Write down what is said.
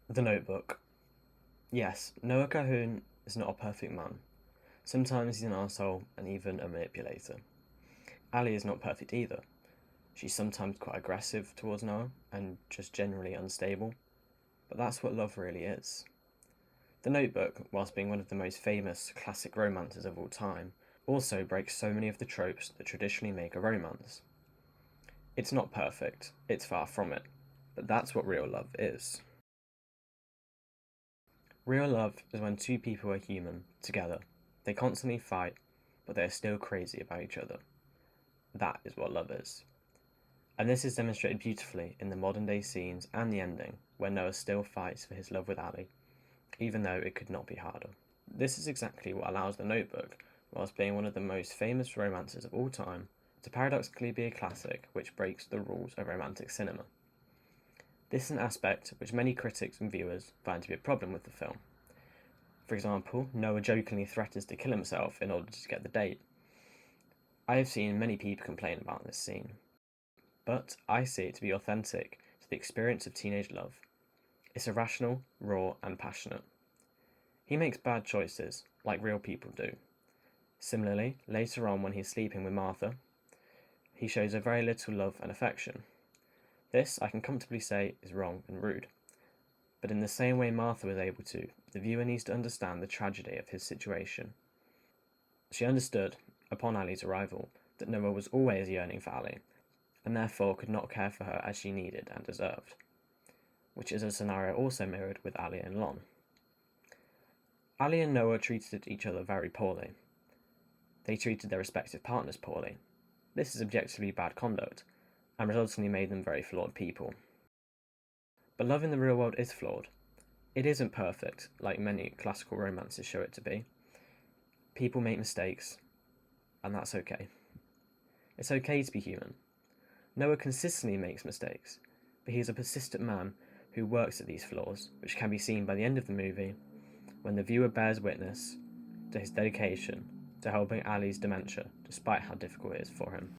The Notebook. Yes, Noah Calhoun is not a perfect man. Sometimes he's an asshole and even a manipulator. Ali is not perfect either. She's sometimes quite aggressive towards Noah and just generally unstable. But that's what love really is. The Notebook, whilst being one of the most famous classic romances of all time, also breaks so many of the tropes that traditionally make a romance. It's not perfect, it's far from it, but that's what real love is. Real love is when two people are human, together. They constantly fight, but they are still crazy about each other. That is what love is. And this is demonstrated beautifully in the modern day scenes and the ending, where Noah still fights for his love with Ali, even though it could not be harder. This is exactly what allows The Notebook, whilst being one of the most famous romances of all time, to paradoxically be a classic which breaks the rules of romantic cinema. This is an aspect which many critics and viewers find to be a problem with the film. For example, Noah jokingly threatens to kill himself in order to get the date. I have seen many people complain about this scene, but I see it to be authentic to the experience of teenage love. It's irrational, raw, and passionate. He makes bad choices, like real people do. Similarly, later on when he's sleeping with Martha, he shows her very little love and affection. This, I can comfortably say, is wrong and rude. But in the same way Martha was able to, the viewer needs to understand the tragedy of his situation. She understood, upon Ali's arrival, that Noah was always yearning for Ali, and therefore could not care for her as she needed and deserved, which is a scenario also mirrored with Ali and Lon. Ali and Noah treated each other very poorly. They treated their respective partners poorly. This is objectively bad conduct, and resultantly made them very flawed people. But love in the real world is flawed. It isn't perfect, like many classical romances show it to be. People make mistakes, and that's okay. It's okay to be human. Noah consistently makes mistakes, but he is a persistent man who works at these flaws, which can be seen by the end of the movie, when the viewer bears witness to his dedication to helping Ali's dementia, despite how difficult it is for him.